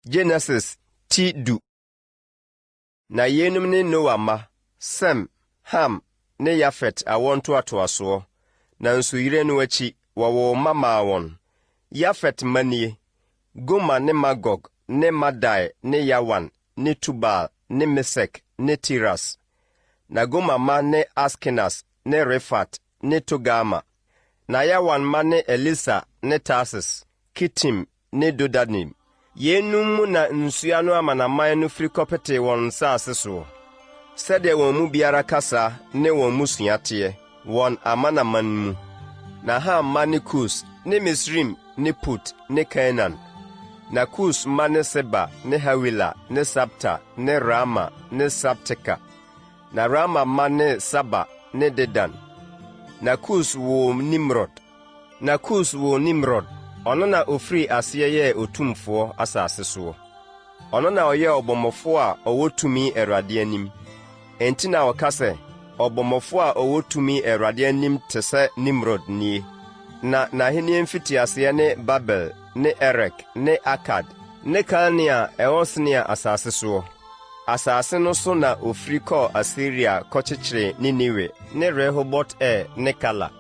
Genesis ti du. Na yenum ne Noa ma, Sem, Ham, ne Yafet awonto atoaso. Na nsuyire no achi, wawo mama won. Yafet manie, Goma ne Magog, ne Madai, ne Yawan, ne Tubal, ne Mesek, ne Tiras. Na Goma ma ne Askenas, ne Refat, ne Togama. Na Yawan ma ne Elisa, ne Tarsis, Kitim, ne Dodanim. Yenum na nsua no amanaman no firi kɔpete wɔn nsase so. Sɛdeɛ wɔn mu biara kasa ne wɔn musua teɛ, wɔn amanaman mu. Na Ham ma ne Kus, ne Misrim, ne Put, ne Canaan. Na Kus ma ne Seba, ne Hawila, ne Sabta, ne Rama, ne Sabteka. Na Rama ma ne Saba, ne Dedan. Na Kus wo Nimrod. Na Kus wo Nimrod. Ono na ofiri asiye ye otumfo asase so. Ono na oye obomofo a owotumi Awurade anim. Enti na okase obomofo a owotumi Awurade anim te se Nimrod nie. Na hene mfiti asiye ne Babel, ne Erek, ne Akad, ne Kalnia ewosnia asase so. Asase no so na ofiri ko Asiria kochichire Niniwe, ne Rehobot ne Kala.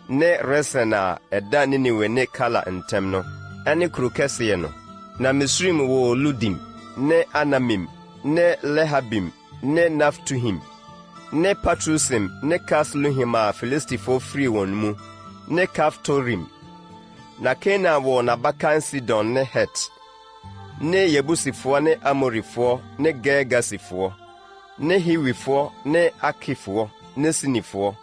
Ne Resena eda Niniwe ne Kala ntem no, ene krukesiye no. Na Misrim wo Ludim, ne Anamim, ne Lehabim, ne Naftuhim, ne Patrusim, ne Kasluhim a Filistifo firi won mu, ne Kaftorim. Na Canaan wo Nabakan Sidon ne Het, ne Yebusifo ne Amorifo, ne Gergasifo, ne Hiwifo, ne Akifo, ne Sinifo,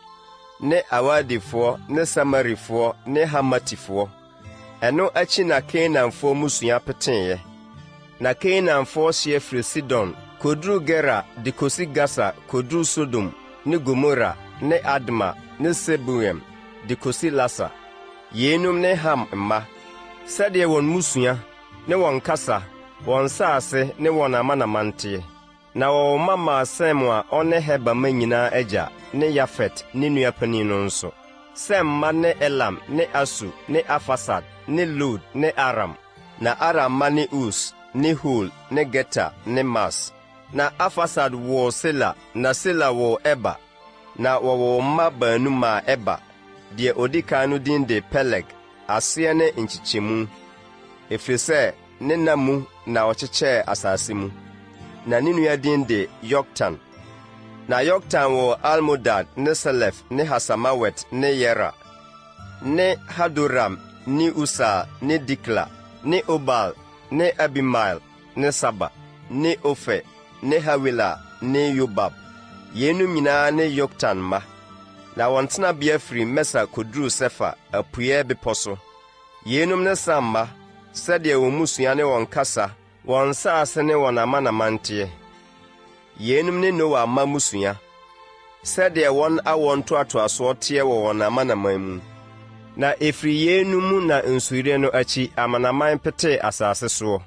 ne Awadifo, ne Samarifo, ne Hamatifo. Eno achi na Canaanfo musua peteye. Na Canaanfo hye firi Sidon, kodru Gera, de kosi Gasa, kodru Sodom, ne Gomora, ne Adma, ne Sebuem, de kosi Lasa. Yenum ne Ham mma. Sɛdeɛ wɔn musua, ne wɔn kasa, wɔn saase, ne wɔn amanamante. Na wɔwɔ mama Sem a ɔne Heba ma nyinaa agya, ne Yafet, ne nuapani no nso. Sem ma ne Elam, ne Asu, ne Afasad, ne Lod, ne Aram. Na Aram ma ne Us, ne Hul, ne Geta, ne Mas. Na Afasad wɔ Sela, na Sela wɔ Eba. Na wɔwɔ mma baanu ma Eba. Deɛ odi kan no din de Peleg, aseɛ ne nkyekyɛmu. Ɛfiri sɛ, ne namu na ɔkyekyɛɛ asase mu. Na ne nua din de Yoktan. Na Yoktan wɔ Almodad, ne Selef, ne Hasamawet, ne Yera, ne Hadoram, ne Usa, ne Dikla, ne Obal, ne Abimael, ne Saba, ne Ofe, ne Hawila, ne Yobab. Yenum nyinaa ne Yoktan ma. Na wɔn tenabea firi Mesa koduru Sefa, apueɛ bepɔ so. Yenum ne Sam ma, sɛdeɛ wɔn musua ne wɔn kasa, wɔn saase ne wɔn amanamanteɛ. Yenum ne Noa ma musua, sɛdeɛ wɔn awɔ ntoatoasoɔ teɛ wɔ wɔn amanaman mu. Na efiri yenum na nsuyire no akyi amanaman pete asase soɔ.